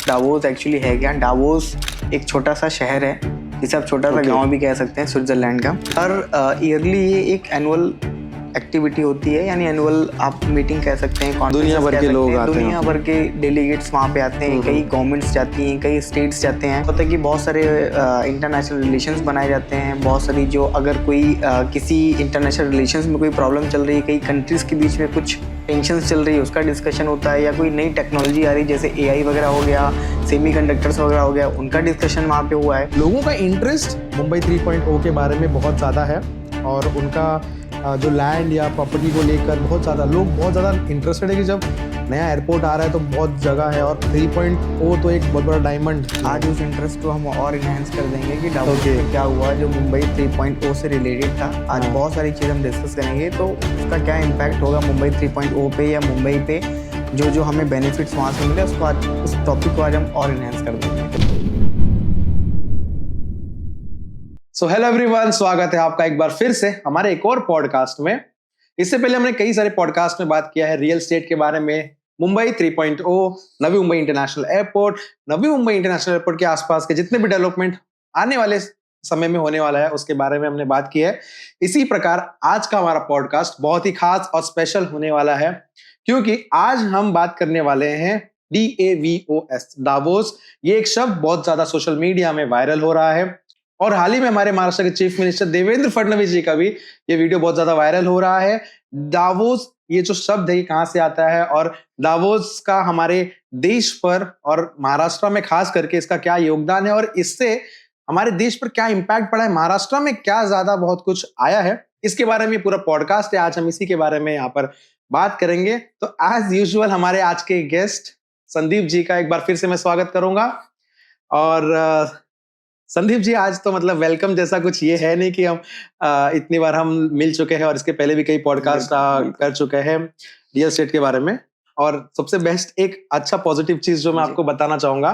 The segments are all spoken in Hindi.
डावोस एक्चुअली है क्या? डावोस एक छोटा सा शहर है जिसे आप छोटा सा गांव भी कह सकते हैं, स्विट्जरलैंड का। हर ईयरली ये एक एनुअल एक्टिविटी होती है, यानी एनुअल आप मीटिंग कह सकते हैं, दुनिया भर के लोग आते हैं, दुनिया भर के डेलीगेट्स वहाँ पे आते हैं। कई गवर्नमेंट्स जाती हैं, कई स्टेट्स जाते हैं। होता है कि बहुत सारे इंटरनेशनल रिलेशंस बनाए जाते हैं। बहुत सारी जो अगर कोई किसी इंटरनेशनल रिलेशंस में कोई प्रॉब्लम चल रही है, कई कंट्रीज के बीच में कुछ टेंशन्स चल रही है, उसका डिस्कशन होता है। या कोई नई टेक्नोलॉजी आ रही है, जैसे AI वगैरह हो गया, सेमीकंडक्टर्स वगैरह हो गया, उनका डिस्कशन वहाँ पे हुआ है। लोगों का इंटरेस्ट मुंबई 3.0 के बारे में बहुत ज़्यादा है और उनका जो लैंड या प्रॉपर्टी को लेकर बहुत ज़्यादा इंटरेस्टेड है कि जब नया एयरपोर्ट आ रहा है तो बहुत जगह है और 3.0 तो एक बहुत बड़ा डायमंड। आज उस इंटरेस्ट को हम और इनहेंस कर देंगे कि डावोस में क्या हुआ जो मुंबई 3.0 से रिलेटेड था। आज बहुत सारी चीज़ हम डिस्कस करेंगे, तो उसका क्या इम्पैक्ट होगा मुंबई 3.0 पे या मुंबई पे, जो हमें बेनिफिट्स वहाँ से मिले, उसको आज उस टॉपिक को आज हम और इनहेंस कर देंगे। सो हेलो एवरीवन, स्वागत है आपका एक बार फिर से हमारे एक और पॉडकास्ट में। इससे पहले हमने कई सारे पॉडकास्ट में बात किया है रियल एस्टेट के बारे में, Mumbai 3.0, Navi Mumbai international airport, Navi Mumbai international airport के आसपास के जितने भी डेवलपमेंट आने वाले समय में होने वाला है उसके बारे में हमने बात की है। इसी प्रकार आज का हमारा पॉडकास्ट बहुत ही खास और स्पेशल होने वाला है, क्योंकि आज हम बात करने वाले हैं DAVOS, डावोस। ये एक शब्द बहुत ज्यादा सोशल मीडिया में वायरल हो रहा है और हाल ही में हमारे महाराष्ट्र के चीफ मिनिस्टर देवेंद्र फडणवीस जी का भी ये वीडियो बहुत ज्यादा वायरल हो रहा है। डावोस ये जो शब्द है ये कहां से आता है और डावोस का हमारे देश पर और महाराष्ट्र में खास करके इसका क्या योगदान है और इससे हमारे देश पर क्या इंपैक्ट पड़ा है, महाराष्ट्र में क्या ज्यादा बहुत कुछ आया है, इसके बारे में पूरा पॉडकास्ट है। आज हम इसी के बारे में यहाँ पर बात करेंगे। तो एज यूजुअल हमारे आज के गेस्ट संदीप जी का एक बार फिर से मैं स्वागत करूंगा। और संदीप जी, आज तो मतलब वेलकम जैसा कुछ ये है नहीं कि हम इतनी बार हम मिल चुके हैं और इसके पहले भी कई पॉडकास्ट कर चुके हैं रियल एस्टेट के बारे में। और सबसे बेस्ट एक अच्छा पॉजिटिव चीज जो मैं आपको बताना चाहूंगा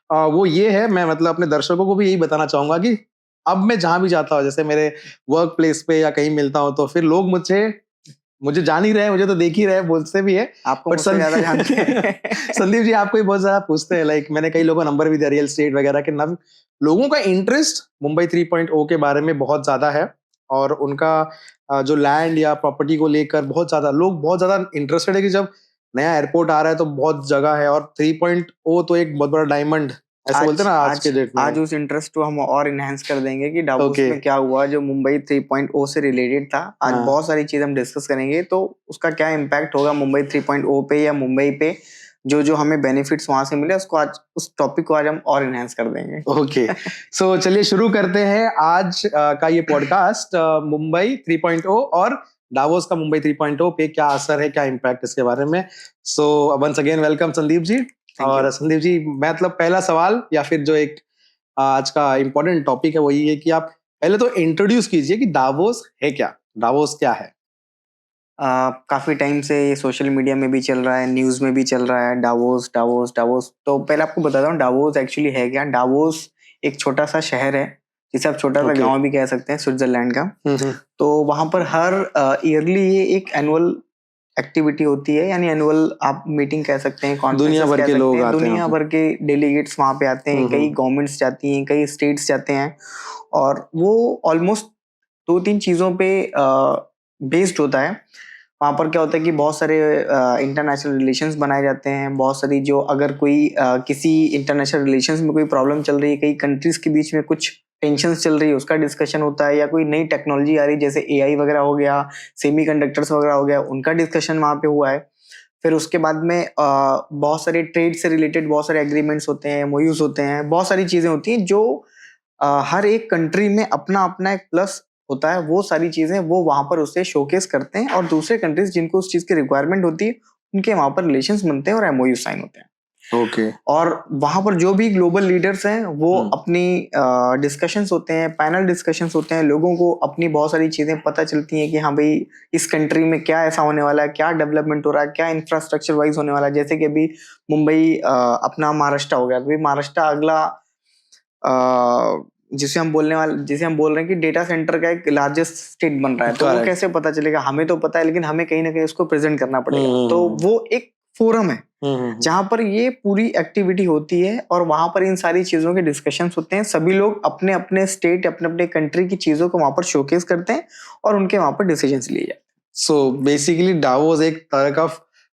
वो ये है, मैं मतलब अपने दर्शकों को भी यही बताना चाहूंगा कि अब मैं जहां भी जाता हूँ, जैसे मेरे वर्क प्लेस पे या कहीं मिलता हूँ, तो फिर लोग मुझे जान ही रहे हैं, मुझे तो देख ही रहे हैं, बोलते भी है आपको ज्यादा जानते हैं। संदीप जी आपको ही बहुत ज्यादा पूछते हैं, लाइक मैंने कई लोगों को नंबर भी दिया रियल एस्टेट वगैरह के। नव लोगों का इंटरेस्ट मुंबई 3.0 के बारे में बहुत ज्यादा है और उनका जो लैंड या प्रॉपर्टी को लेकर बहुत ज्यादा इंटरेस्टेड है कि जब नया एयरपोर्ट आ रहा है तो बहुत जगह है और 3.0 तो एक बहुत बड़ा डायमंड ऐसे बोलते हैं ना आज के डेट में। आज उस इंटरेस्ट को हम और इनहेंस कर देंगे कि डावोस में क्या हुआ जो मुंबई 3.0 से रिलेटेड था। आज बहुत सारी चीज हम डिस्कस करेंगे, तो उसका क्या इम्पैक्ट होगा मुंबई 3.0 पे या मुंबई पे, जो हमें बेनिफिट्स वहां से मिले, उसको आज उस टॉपिक को आज हम और इनहेंस कर देंगे। ओके, सो चलिए शुरू करते हैं आज का ये पॉडकास्ट, मुंबई 3.0 और डावोस का मुंबई 3.0 पे क्या असर है, क्या इम्पैक्ट इसके बारे में। So once again welcome Sandeep ji. और संदीप जी, मतलब पहला सवाल या फिर जो एक आज का इम्पोर्टेंट टॉपिक है वो ये है कि आप पहले तो इंट्रोड्यूस कीजिए कि डावोस है क्या, डावोस क्या है। काफी टाइम से ये सोशल मीडिया में भी चल रहा है, न्यूज में भी चल रहा है, डावोस डावोस डावोस। तो पहले आपको बताता हूँ डावोस एक्चुअली है क्या। डावोस एक छोटा सा शहर है जिसे आप छोटा सा गांव भी कह सकते हैं, स्विट्जरलैंड का। तो वहां पर हर ईयरली ये एक एनुअल एक्टिविटी होती है, यानी एनुअल आप मीटिंग कह सकते हैं, दुनिया भर के लोग आते हैं, दुनिया भर के डेलीगेट्स वहां पे आते हैं। कई गवर्नमेंट्स जाती हैं, कई स्टेट्स जाते हैं और वो ऑलमोस्ट 2-3 चीजों पे बेस्ड होता है। वहाँ पर क्या होता है कि बहुत सारे इंटरनेशनल रिलेशंस बनाए जाते हैं। बहुत सारी जो अगर कोई किसी इंटरनेशनल रिलेशंस में कोई प्रॉब्लम चल रही है, कई कंट्रीज के बीच में कुछ टेंशन्स चल रही है, उसका डिस्कशन होता है। या कोई नई टेक्नोलॉजी आ रही है, जैसे AI वगैरह हो गया, सेमीकंडक्टर्स वगैरह हो गया, उनका डिस्कशन वहाँ पे हुआ है। फिर उसके बाद में बहुत सारे ट्रेड से रिलेटेड बहुत सारे एग्रीमेंट्स होते हैं, MOUs होते हैं, बहुत सारी चीजें होती हैं जो हर एक कंट्री में अपना अपना एक प्लस होता है। वो सारी चीजें वो वहां पर उससे शोकेस करते हैं और दूसरे कंट्रीज जिनको उस चीज की रिक्वायरमेंट होती है उनके वहां पर रिलेशंस बनते हैं और MOU साइन होते हैं। और वहां पर जो भी ग्लोबल लीडर्स हैं वो अपनी डिस्कशंस होते हैं, पैनल डिस्कशंस होते हैं, लोगों को अपनी बहुत सारी चीजें पता चलती हैं कि हाँ भाई इस कंट्री में क्या ऐसा होने वाला है, क्या डेवलपमेंट हो रहा है, क्या इंफ्रास्ट्रक्चर वाइज होने वाला है। जैसे कि अभी मुंबई अपना महाराष्ट्र हो गया, अभी महाराष्ट्र अगला जिसे हम बोल रहे हैं कि डेटा सेंटर का एक लार्जेस्ट स्टेट बन रहा है। तो वो कैसे पता चलेगा, हमें तो पता है लेकिन हमें कहीं ना कहीं उसको प्रेजेंट करना पड़ेगा। तो वो एक फोरम है जहां पर ये पूरी एक्टिविटी होती है और वहां पर इन सारी चीजों के डिस्कशंस होते हैं। सभी लोग अपने अपने स्टेट, अपने अपने कंट्री की चीजों को वहां पर शोकेस करते हैं और उनके वहां पर डिसीजंस लिए जाते हैं। सो बेसिकली डावोस एक तरह का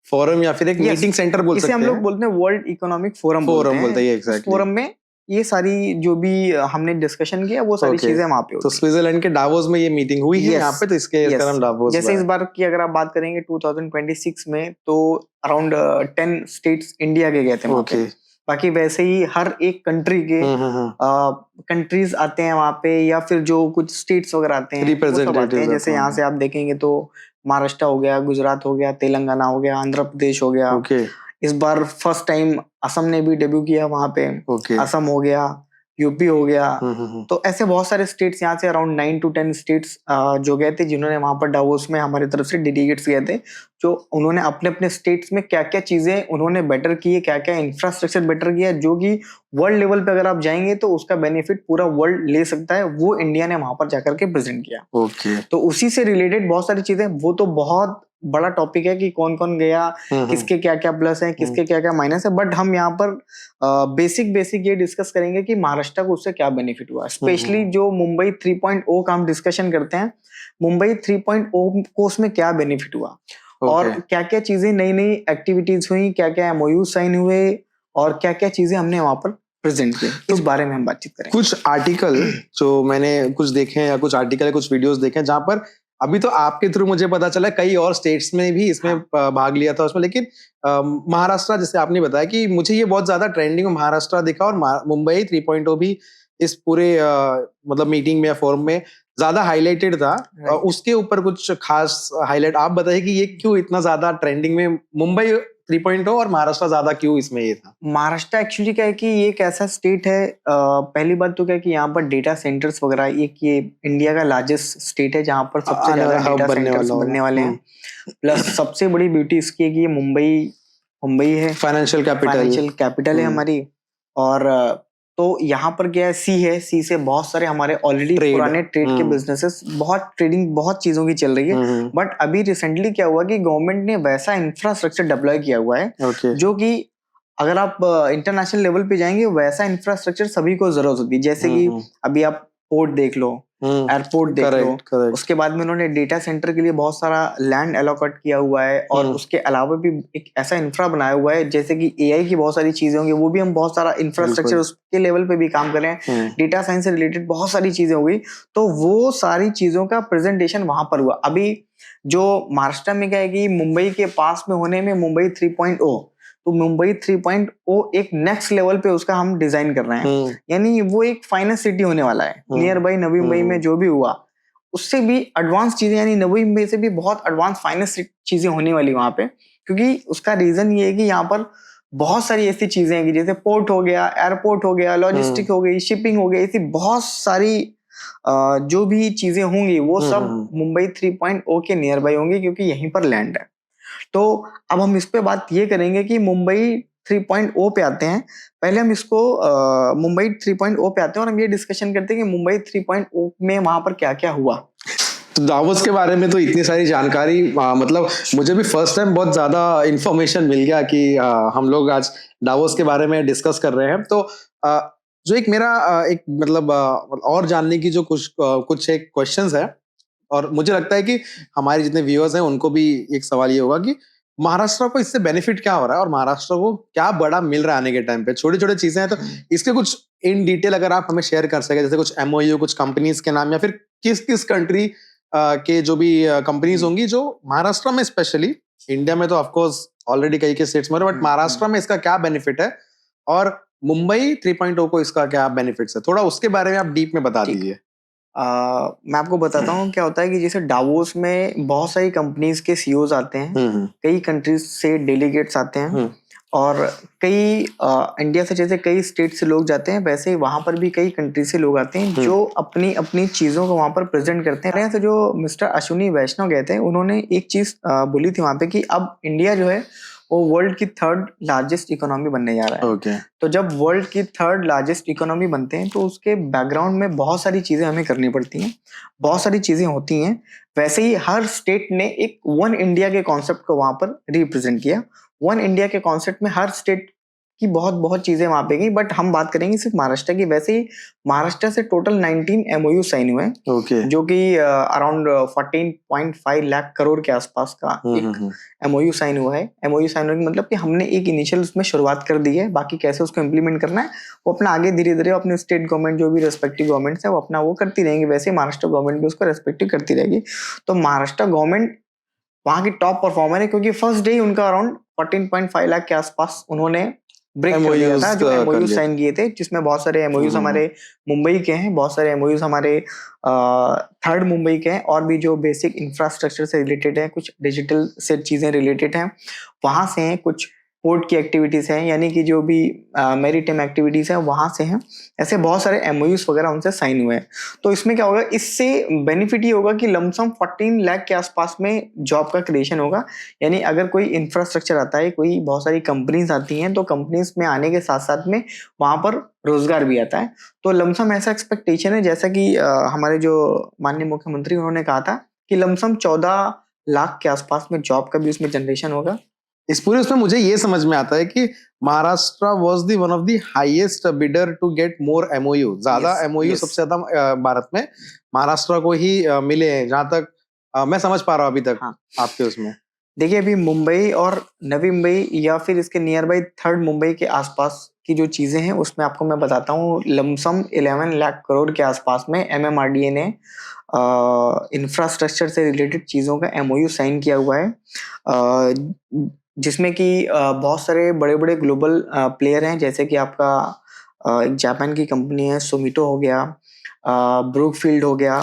फोरम या फिर एक मीटिंग सेंटर बोल सकते हैं। इसे हम लोग बोलते हैं वर्ल्ड इकोनॉमिक फोरम बोलते हैं। एग्जैक्टली। फोरम में ये सारी जो भी हमने डिस्कशन किया वो सारी चीजें वहां पे होती हैं। तो स्विट्जरलैंड के डावोस में ये मीटिंग हुई है यहाँ पे, तो इसका नाम डावोस। जैसे इस बार की अगर आप बात करेंगे 2026 में, तो अराउंड 10 स्टेट्स इंडिया के गए थे वहां पे। बाकी वैसे ही हर एक कंट्री के कंट्रीज आते हैं वहां पे, या फिर जो कुछ स्टेट्स वगैरह आते हैं वो सब आते हैं। जैसे यहाँ से आप देखेंगे तो महाराष्ट्र हो गया, गुजरात हो गया, तेलंगाना हो गया, आंध्र प्रदेश हो गया। इस बार फर्स्ट टाइम असम ने भी डेब्यू किया वहां पे। असम हो गया, यूपी हो गया। तो ऐसे बहुत सारे स्टेट्स यहाँ से अराउंड 9 to 10 स्टेट्स जो गए थे, जिन्होंने वहां पर डावोस में हमारी तरफ से डेलीगेट्स गए थे, जो उन्होंने अपने अपने स्टेट्स में क्या क्या चीजें उन्होंने बेटर की है, क्या क्या इंफ्रास्ट्रक्चर बेटर किया, जो कि वर्ल्ड लेवल पे अगर आप जाएंगे तो उसका बेनिफिट पूरा वर्ल्ड ले सकता है, वो इंडिया ने वहां पर जाकर के प्रेजेंट किया। तो उसी से रिलेटेड बहुत सारी चीजें, वो तो बहुत बड़ा टॉपिक है कि कौन कौन गया, किसके क्या क्या प्लस है, किसके क्या क्या माइनस है। बट हम यहाँ पर बेसिक ये डिस्कस करेंगे कि महाराष्ट्र को उससे क्या बेनिफिट हुआ। स्पेशली जो मुंबई 3.0 का हम डिस्कशन करते हैं, मुंबई 3.0 को उसमें क्या बेनिफिट हुआ और क्या क्या चीजें नई नई एक्टिविटीज हुई, क्या क्या एमओयू साइन हुए और क्या क्या चीजें हमने वहां पर प्रेजेंट किए, इस बारे में हम बातचीत करेंगे। कुछ आर्टिकल जो मैंने कुछ देखे हैं, या कुछ आर्टिकल या कुछ वीडियोस देखे हैं, जहां पर अभी तो आपके थ्रू मुझे पता चला कई और स्टेट्स में भी इसमें भाग लिया था उसमें, लेकिन महाराष्ट्र, जैसे आपने बताया कि मुझे ये बहुत ज्यादा ट्रेंडिंग में महाराष्ट्र दिखा, और मुंबई 3.0 भी इस पूरे मतलब मीटिंग में या फोरम में ज्यादा हाईलाइटेड था। उसके ऊपर कुछ खास हाईलाइट आप बताइए कि ये क्यों इतना ज्यादा ट्रेंडिंग में मुंबई 3.0 और महाराष्ट्र ज्यादा क्यों इसमें ये था? महाराष्ट्र एक्चुअली क्या है कि ये एक ऐसा स्टेट है, पहली बात तो क्या है कि यहाँ पर डेटा सेंटर्स वगैरह, एक ये इंडिया का लार्जेस्ट स्टेट है जहाँ पर सबसे ज्यादा डेटा सेंटर्स बनने वाले हैं। प्लस सबसे बड़ी ब्यूटी इसकी है कि ये मुंबई है, फाइनेंशियल कैपिटल है हमारी। और तो यहाँ पर क्या है, सी से बहुत सारे हमारे ऑलरेडी पुराने ट्रेड के बिजनेसेस, बहुत ट्रेडिंग, बहुत चीजों की चल रही है। बट अभी रिसेंटली क्या हुआ कि गवर्नमेंट ने वैसा इंफ्रास्ट्रक्चर डिप्लॉय किया हुआ है जो कि अगर आप इंटरनेशनल लेवल पे जाएंगे, वैसा इंफ्रास्ट्रक्चर सभी को जरूरत होती है। जैसे कि अभी आप पोर्ट देख लो, एयरपोर्ट देख लो, उसके बाद में उन्होंने डेटा सेंटर के लिए बहुत सारा लैंड एलोकेट किया हुआ है, और उसके अलावा भी एक ऐसा इंफ्रा बनाया हुआ है, जैसे कि एआई की बहुत सारी चीजें होंगी, वो भी हम बहुत सारा इंफ्रास्ट्रक्चर उसके लेवल पे भी काम कर रहे हैं। डेटा साइंस से रिलेटेड बहुत सारी चीजें हो गई, तो वो सारी चीजों का प्रेजेंटेशन वहां पर हुआ। अभी जो महाराष्ट्र में क्या है कि मुंबई के पास में होने में मुंबई 3.0, तो मुंबई 3.0 एक नेक्स्ट लेवल पे उसका हम डिजाइन कर रहे हैं, यानी वो एक फाइनेंस सिटी होने वाला है। नियर बाई नवी मुंबई में जो भी हुआ उससे भी एडवांस चीजें, यानी नवी मुंबई से भी बहुत एडवांस फाइनेंस चीजें होने वाली वहां पे। क्योंकि उसका रीजन ये है कि यहाँ पर बहुत सारी ऐसी चीजें हैं कि जैसे पोर्ट हो गया, एयरपोर्ट हो गया, लॉजिस्टिक हो गई, शिपिंग हो गई, ऐसी बहुत सारी जो भी चीजें होंगी वो सब मुंबई 3.0 के नियर बाई होंगी, क्योंकि यहीं पर लैंड है। तो अब हम इस पे बात ये करेंगे कि मुंबई 3.0 पे आते हैं। पहले हम इसको मुंबई 3.0 पे आते हैं और हम ये डिस्कशन करते हैं कि मुंबई 3.0 में वहां पर क्या क्या हुआ। तो दावोस के बारे में तो इतनी सारी जानकारी, मतलब मुझे भी फर्स्ट टाइम बहुत ज्यादा इंफॉर्मेशन मिल गया कि हम लोग आज दावोस के बारे में डिस्कस कर रहे हैं। तो जो एक मेरा एक मतलब और जानने की जो कुछ एक क्वेश्चंस है, और मुझे लगता है कि हमारे जितने व्यूअर्स हैं उनको भी एक सवाल ये होगा कि महाराष्ट्र को इससे बेनिफिट क्या हो रहा है और महाराष्ट्र को क्या बड़ा मिल रहा है आने के टाइम पे। छोटे छोटे चीजें हैं, तो इसके कुछ इन डिटेल अगर आप हमें शेयर कर सके, जैसे कुछ एमओयू, कुछ कंपनीज के नाम, या फिर किस किस कंट्री के जो भी कंपनीज होंगी जो महाराष्ट्र में, स्पेशली इंडिया में तो ऑफकोर्स ऑलरेडी कई के स्टेट्स में, बट महाराष्ट्र में इसका क्या बेनिफिट है और मुंबई 3.0 को इसका क्या बेनिफिट्स है, थोड़ा उसके बारे में आप डीप में बता दीजिए। मैं आपको बताता हूँ क्या होता है कि जैसे डावोस में बहुत सारी कंपनीज के सीईओज आते हैं, कई कंट्रीज से डेलीगेट्स आते हैं, और कई इंडिया से जैसे कई स्टेट से लोग जाते हैं, वैसे ही वहां पर भी कई कंट्री से लोग आते हैं जो अपनी अपनी चीजों को वहां पर प्रेजेंट करते हैं। तो जो मिस्टर अश्विनी वैष्णव गए थे, उन्होंने एक चीज बोली थी वहां पे कि अब इंडिया जो है वो वर्ल्ड की 3rd लार्जेस्ट इकोनॉमी बनने जा रहा है। ओके। तो जब वर्ल्ड की 3rd लार्जेस्ट इकोनॉमी बनते हैं तो उसके बैकग्राउंड में बहुत सारी चीजें हमें करनी पड़ती हैं, बहुत सारी चीजें होती हैं। वैसे ही हर स्टेट ने एक वन इंडिया के कॉन्सेप्ट को वहां पर रिप्रेजेंट किया। वन इंडिया के कॉन्सेप्ट में हर स्टेट की बहुत बहुत चीजें वहां पे गई, बट हम बात करेंगे सिर्फ महाराष्ट्र की। वैसे ही महाराष्ट्र से टोटल 19 MOU साइन हुए हैं, ओके। जो कि अराउंड 14.5 लाख करोड़ के आसपास का एक MOU साइन हुआ है। MOU साइन होने का मतलब कि हमने एक इनिशियल उसमें शुरुआत कर दी है, बाकी कैसे उसको इम्प्लीमेंट करना है वो अपना आगे धीरे धीरे अपने स्टेट गवर्नमेंट जो भी रेस्पेक्टिव गवर्नमेंट्स है वो अपना वो करती रहेंगी। वैसे महाराष्ट्र गवर्नमेंट भी उसको रेस्पेक्टिव करती रहेगी। तो महाराष्ट्र गवर्नमेंट वहां की टॉप परफॉर्मर है, क्योंकि फर्स्ट डे उनका अराउंड 14.5 लाख के आसपास उन्होंने ब्रेक कर दिया था, जो MOU साइन किए थे, जिसमें बहुत सारे MOUs हमारे मुंबई के हैं, बहुत सारे MOUs हमारे 3rd मुंबई के हैं, और भी जो बेसिक इंफ्रास्ट्रक्चर से रिलेटेड है, कुछ डिजिटल से चीजें रिलेटेड हैं वहां से हैं, कुछ पोर्ट की एक्टिविटीज हैं, यानी कि जो भी मैरीटाइम एक्टिविटीज हैं वहां से हैं। ऐसे बहुत सारे MOUs वगैरह उनसे साइन हुए हैं। तो इसमें क्या होगा, इससे बेनिफिट ये होगा कि लमसम 14 लाख के आसपास में जॉब का क्रिएशन होगा। यानी अगर कोई इंफ्रास्ट्रक्चर आता है, कोई बहुत सारी कंपनीज आती हैं, तो कंपनीज में आने के साथ साथ में वहां पर रोजगार भी आता है। तो लमसम ऐसा एक्सपेक्टेशन है, जैसा कि हमारे जो माननीय मुख्यमंत्री उन्होंने कहा था कि लमसम 14 लाख के आसपास में जॉब का भी उसमें जनरेशन होगा। इस पूरे उसमें मुझे ये समझ में आता है कि Maharashtra was the one of the highest bidder to get more MOU। ज्यादा MOU सबसे ज्यादा भारत में महाराष्ट्र को ही मिले हैं, जहां तक मैं समझ पा रहा हूँ अभी तक। हाँ। आपके उसमें देखिए, अभी मुंबई और नवी मुंबई या फिर इसके नियर बाई 3rd मुंबई के आसपास की जो चीजें हैं उसमें आपको मैं बताता हूँ, लमसम 11 लाख करोड़ के आसपास में MMRDA ने इंफ्रास्ट्रक्चर से रिलेटेड चीजों का MOU साइन किया हुआ है, जिसमें कि बहुत सारे बड़े बड़े ग्लोबल प्लेयर हैं, जैसे कि आपका एक जापान की कंपनी है सुमिटो हो गया, ब्रूकफील्ड हो गया,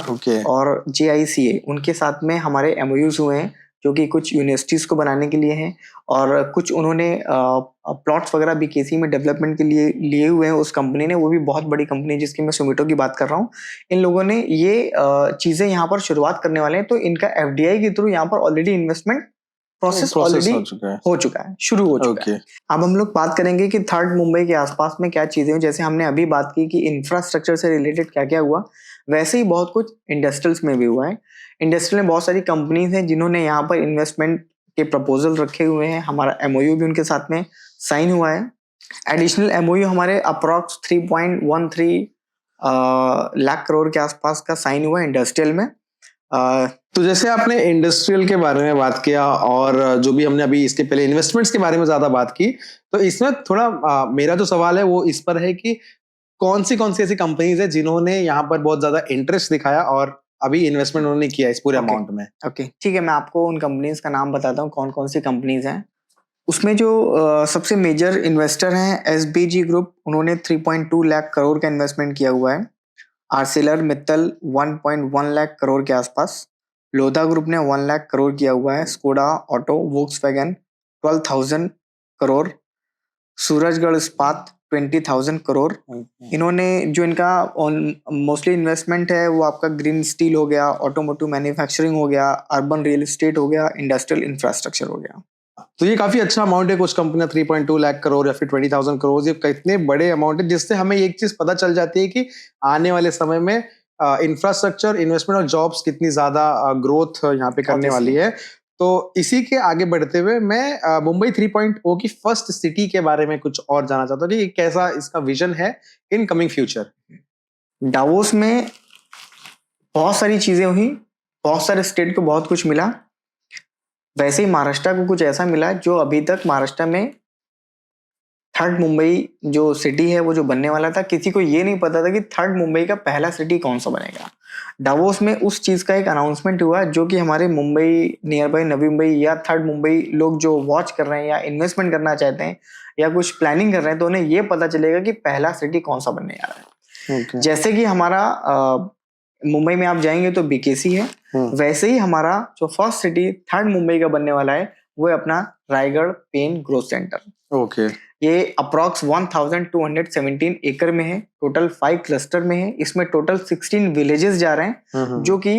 और JICA, उनके साथ में हमारे MOUs हुए हैं, जो कि कुछ यूनिवर्सिटीज को बनाने के लिए हैं, और कुछ उन्होंने प्लॉट्स वगैरह BKC में डेवलपमेंट के लिए लिए हुए हैं उस कंपनी ने। वो भी बहुत बड़ी कंपनी है, जिसकी मैं सुमिटो की बात कर रहा हूँ। इन लोगों ने ये चीजें यहाँ पर शुरुआत करने वाले हैं, तो इनका FDI के थ्रू यहाँ पर ऑलरेडी इन्वेस्टमेंट प्रोसेस ऑलरेडी हो चुका है, शुरू हो चुका है। अब हम लोग बात करेंगे कि 3rd मुंबई के आसपास में क्या चीजें हुई। जैसे हमने अभी बात की कि इंफ्रास्ट्रक्चर से रिलेटेड क्या क्या हुआ, वैसे ही बहुत कुछ इंडस्ट्रियल्स में भी हुआ है। इंडस्ट्रियल में बहुत सारी कंपनीज हैं जिन्होंने यहाँ पर इन्वेस्टमेंट के प्रपोजल रखे हुए हैं। हमारा MOU भी उनके साथ में साइन हुआ है। एडिशनल MOU हमारे अप्रॉक्स 3.13 लाख करोड़ के आसपास का साइन हुआ है इंडस्ट्रियल में। तो जैसे आपने इंडस्ट्रियल के बारे में बात किया, और जो भी हमने अभी इसके पहले इन्वेस्टमेंट्स के बारे में ज्यादा बात की, तो इसमें थोड़ा मेरा जो सवाल है वो इस पर है कि कौन सी ऐसी कंपनीज है जिन्होंने यहाँ पर बहुत ज्यादा इंटरेस्ट दिखाया और अभी इन्वेस्टमेंट उन्होंने किया इस पूरे अमाउंट में। ओके, ठीक है, मैं आपको उन कंपनीज का नाम बताता हूँ कौन कौन सी कंपनीज हैं। उसमें जो सबसे मेजर इन्वेस्टर हैं SBG ग्रुप, उन्होंने 3.2 लाख करोड़ का इन्वेस्टमेंट किया हुआ है। आर्सेलर मित्तल 1.1 लाख करोड़ के आसपास। लोधा ग्रुप ने 1 लाख करोड़ किया हुआ है। Skoda auto, Volkswagen 12,000 crore. Surajgarh इस्पात 20,000 करोड़। इन्होंने जो इनका मोस्टली इन्वेस्टमेंट है वो आपका ग्रीन स्टील हो गया, ऑटोमोटिव मैन्युफैक्चरिंग हो गया, अर्बन रियल एस्टेट हो गया, इंडस्ट्रियल इंफ्रास्ट्रक्चर हो गया। तो ये काफी अच्छा अमाउंट है। कुछ कंपनियां 3.2 लाख करोड़ या फिर 20,000 करोड़, ये कितने बड़े अमाउंट है, जिससे हमें एक चीज पता चल जाती है कि आने वाले समय में इंफ्रास्ट्रक्चर इन्वेस्टमेंट और जॉब्स कितनी ज्यादा ग्रोथ यहाँ पे करने वाली है। तो इसी के आगे बढ़ते हुए मैं मुंबई 3.0 की फर्स्ट सिटी के बारे में कुछ और जानना चाहता हूँ कि कैसा इसका विजन है इन कमिंग फ्यूचर। डावोस में बहुत सारी चीजें हुई, बहुत सारे स्टेट को बहुत कुछ मिला। वैसे ही महाराष्ट्र को कुछ ऐसा मिला जो अभी तक महाराष्ट्र में 3rd मुंबई जो सिटी है वो जो बनने वाला था, किसी को ये नहीं पता था कि 3rd मुंबई का पहला सिटी कौन सा बनेगा। डावोस में उस चीज का एक अनाउंसमेंट हुआ, जो कि हमारे मुंबई, नियर बाई नवी मुंबई या 3rd मुंबई लोग जो वॉच कर रहे हैं या इन्वेस्टमेंट करना चाहते हैं या कुछ प्लानिंग कर रहे हैं, तो उन्हें ये पता चलेगा कि पहला सिटी कौन सा बनने जा रहा है। जैसे कि हमारा मुंबई में आप जाएंगे तो BKC है, वैसे ही हमारा जो फर्स्ट सिटी 3rd मुंबई का बनने वाला है वो है अपना रायगढ़ पेन ग्रोथ सेंटर। ये अप्रॉक्स 1217 एकड़ में है, टोटल 5 क्लस्टर में है। इसमें टोटल 16 विलेजेस जा रहे हैं, जो कि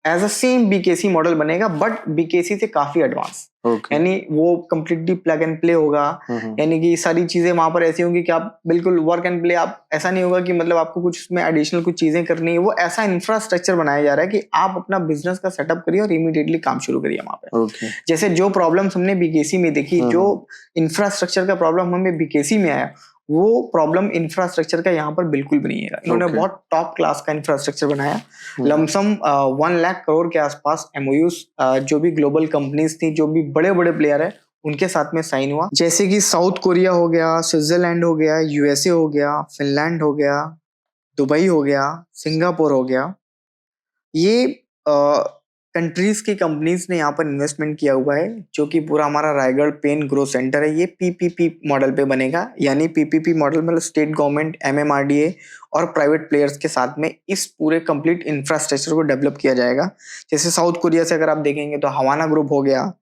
as a same BKC model बनेगा, बट बीकेसी से काफी एडवांस। यानी वो कंप्लीटली प्लग एंड प्ले होगा। यानी कि सारी चीजें वहां पर ऐसी होंगी कि आप बिल्कुल वर्क एंड प्ले, आप ऐसा नहीं होगा कि मतलब आपको कुछ उसमें एडिशनल कुछ चीजें करनी है। वो ऐसा इंफ्रास्ट्रक्चर बनाया जा रहा है कि आप अपना बिजनेस का सेटअप करिए और इमीडिएटली काम शुरू करिए वहां पे। जैसे जो प्रॉब्लम हमने बीकेसी में देखी, जो इंफ्रास्ट्रक्चर का प्रॉब्लम हमें बीकेसी में आया, वो प्रॉब्लम इंफ्रास्ट्रक्चर का यहाँ पर बिल्कुल भी नहीं है। इन्होंने बहुत टॉप क्लास का इंफ्रास्ट्रक्चर बनाया। लमसम 1 लाख करोड़ के आसपास एमओयूज जो भी ग्लोबल कंपनीज थी, जो भी बड़े बड़े प्लेयर है, उनके साथ में साइन हुआ। जैसे कि साउथ कोरिया हो गया, स्विट्जरलैंड हो गया, यूएसए हो गया, फिनलैंड हो गया, दुबई हो गया, सिंगापुर हो गया। ये कंट्रीज की कंपनीज ने यहाँ पर इन्वेस्टमेंट किया हुआ है, जो कि पूरा हमारा रायगढ़ पेन ग्रोथ सेंटर है, ये पीपीपी मॉडल पे बनेगा। यानी पीपीपी मॉडल मतलब स्टेट गवर्नमेंट, एमएमआरडीए और प्राइवेट प्लेयर्स के साथ में इस पूरे कंप्लीट इंफ्रास्ट्रक्चर को डेवलप किया जाएगा। जैसे साउथ कोरिया से अगर आप देखेंगे तो हवाना ग्रुप हो गया,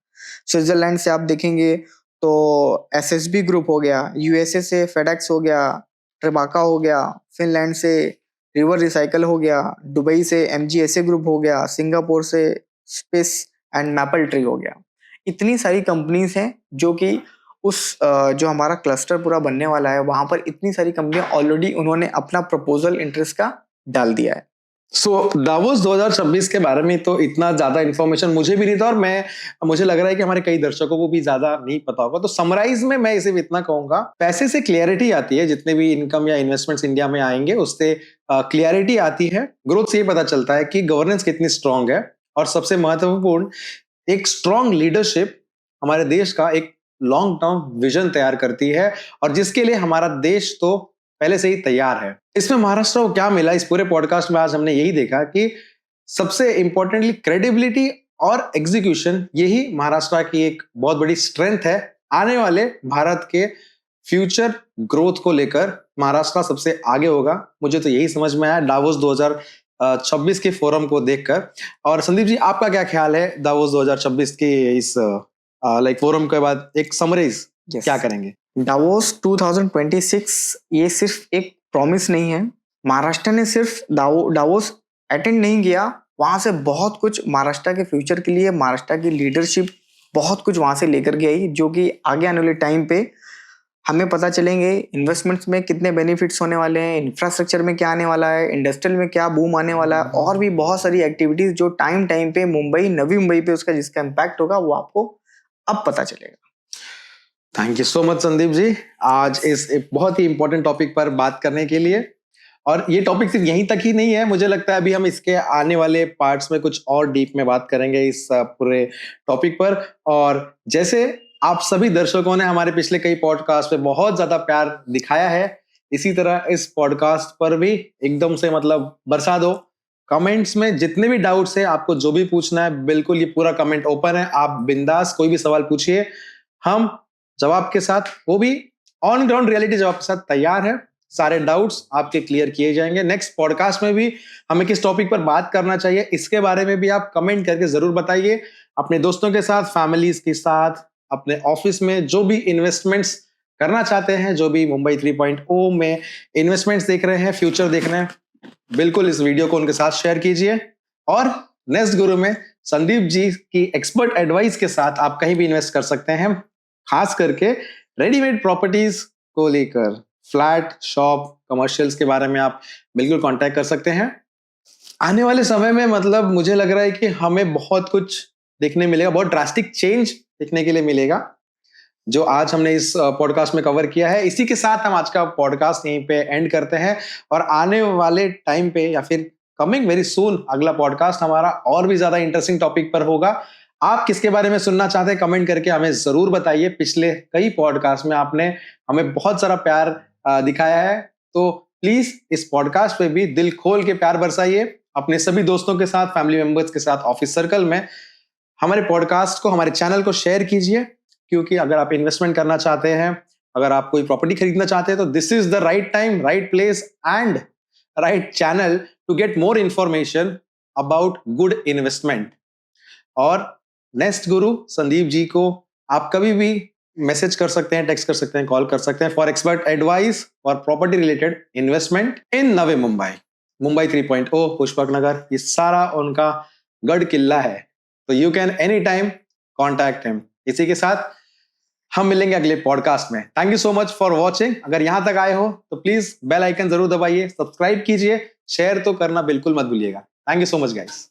स्विट्जरलैंड से आप देखेंगे तो एसएसबी ग्रुप हो गया, यूएसए से फेडेक्स हो गया, ट्रिबाका हो गया, फिनलैंड से रिवर रिसाइकल हो गया, दुबई से एमजीएसए ग्रुप हो गया, सिंगापुर से स्पेस एंड मैपल ट्री हो गया। इतनी सारी कंपनीज हैं जो कि उस जो हमारा क्लस्टर पूरा बनने वाला है, वहां पर इतनी सारी कंपनियां ऑलरेडी उन्होंने अपना प्रपोजल इंटरेस्ट का डाल दिया है। दावोस 2026 के बारे में तो इतना ज्यादा इन्फॉर्मेशन मुझे भी नहीं था, और मुझे लग रहा है कि हमारे कई दर्शकों को भी ज्यादा नहीं पता होगा। तो समराइज में मैं इसे इतना कहूंगा, पैसे से क्लियरिटी आती है। जितने भी इनकम या इन्वेस्टमेंट्स इंडिया में आएंगे उससे क्लियरिटी आती है। ग्रोथ से ये पता चलता है कि गवर्नेंस कितनी स्ट्रांग है, और सबसे महत्वपूर्ण एक स्ट्रांग लीडरशिप हमारे देश का एक लॉन्ग टर्म विजन तैयार करती है, और जिसके लिए हमारा देश तो पहले से ही तैयार है। इसमें महाराष्ट्र को क्या मिला, इस पूरे पॉडकास्ट में आज हमने यही देखा कि सबसे इंपॉर्टेंटली क्रेडिबिलिटी और एग्जीक्यूशन, यही महाराष्ट्र की एक बहुत बड़ी स्ट्रेंथ है। आने वाले भारत के फ्यूचर ग्रोथ को लेकर महाराष्ट्र सबसे आगे होगा। मुझे तो यही समझ में आया दावोस 2026 के फोरम को देखकर। और संदीप जी, आपका क्या ख्याल है दावोस 2026 के इस फोरम के बाद एक समराइज क्या करेंगे? दावोस 2026 ये सिर्फ एक प्रॉमिस नहीं है। महाराष्ट्र ने सिर्फ दावोस अटेंड नहीं किया, वहां से बहुत कुछ महाराष्ट्र के फ्यूचर के लिए, महाराष्ट्र की लीडरशिप बहुत कुछ वहां से लेकर के आई, जो कि आगे आने वाले टाइम पे हमें पता चलेंगे। इन्वेस्टमेंट्स में कितने बेनिफिट्स होने वाले हैं, इंफ्रास्ट्रक्चर में क्या आने वाला है, इंडस्ट्रियल में क्या बूम आने वाला है, और भी बहुत सारी एक्टिविटीज जो टाइम पे मुंबई, नवी मुंबई पे उसका जिसका इम्पैक्ट होगा, वो आपको अब पता चलेगा। Thank you so much Sandeep ji, आज इस एक बहुत ही इंपॉर्टेंट टॉपिक पर बात करने के लिए। और ये टॉपिक सिर्फ यहीं तक ही नहीं है, मुझे लगता है अभी हम इसके आने वाले पार्ट्स में कुछ और डीप में बात करेंगे इस पूरे टॉपिक पर। और जैसे आप सभी दर्शकों ने हमारे पिछले कई पॉडकास्ट पे बहुत ज्यादा प्यार दिखाया है, इसी तरह इस पॉडकास्ट पर भी एकदम से मतलब बरसा दो कमेंट्स में। जितने भी डाउट्स है, आपको जो भी पूछना है, बिल्कुल ये पूरा कमेंट ओपन है, आप बिंदास कोई भी सवाल पूछिए, हम जवाब के साथ, वो भी ऑन ग्राउंड रियलिटी जवाब के साथ तैयार है। सारे डाउट्स आपके क्लियर किए जाएंगे। नेक्स्ट पॉडकास्ट में भी हमें किस टॉपिक पर बात करना चाहिए, इसके बारे में भी आप कमेंट करके जरूर बताइए। अपने दोस्तों के साथ, फैमिलीज के साथ, अपने ऑफिस में जो भी इन्वेस्टमेंट्स करना चाहते हैं, जो भी मुंबई 3.0 में इन्वेस्टमेंट्स देख रहे हैं, फ्यूचर देख रहे हैं, बिल्कुल इस वीडियो को उनके साथ शेयर कीजिए। और नेक्स्ट गुरु में संदीप जी की एक्सपर्ट एडवाइस के साथ आप कहीं भी इन्वेस्ट कर सकते हैं, खास करके रेडीमेड प्रॉपर्टीज को लेकर, फ्लैट, शॉप, कमर्शियल्स के बारे में आप बिल्कुल कांटेक्ट कर सकते हैं। आने वाले समय में मतलब मुझे लग रहा है कि हमें बहुत कुछ देखने मिलेगा, बहुत ड्रास्टिक चेंज देखने के लिए मिलेगा, जो आज हमने इस पॉडकास्ट में कवर किया है। इसी के साथ हम आज का पॉडकास्ट यहीं पे एंड करते हैं, और आने वाले टाइम पे या फिर कमिंग वेरी सून अगला पॉडकास्ट हमारा और भी ज्यादा इंटरेस्टिंग टॉपिक पर होगा। आप किसके बारे में सुनना चाहते हैं, कमेंट करके हमें जरूर बताइए। पिछले कई पॉडकास्ट में आपने हमें बहुत सारा प्यार दिखाया है, तो प्लीज इस पॉडकास्ट पे भी दिल खोल के प्यार बरसाइए। अपने सभी दोस्तों के साथ, फैमिली मेंबर्स के साथ, ऑफिस सर्कल में हमारे पॉडकास्ट को, हमारे चैनल को शेयर कीजिए, क्योंकि अगर आप इन्वेस्टमेंट करना चाहते हैं, अगर आप कोई प्रॉपर्टी खरीदना चाहते हैं, तो this is the right time, right place and right channel to get more information about good investment. और नेक्स्ट गुरु संदीप जी को आप कभी भी मैसेज कर सकते हैं, टेक्स्ट कर सकते हैं, कॉल कर सकते हैं फॉर एक्सपर्ट एडवाइस और प्रॉपर्टी रिलेटेड इन्वेस्टमेंट इन नवी मुंबई, मुंबई 3.0, पुष्पक नगर, ये सारा उनका गढ़ किला है, तो you can any time contact him. इसी के साथ हम मिलेंगे अगले पॉडकास्ट में। Thank you so much for watching. अगर यहां तक आए हो तो प्लीज बेल आइकन जरूर दबाइए, सब्सक्राइब कीजिए, शेयर तो करना बिल्कुल मत भूलिएगा। Thank you so much guys.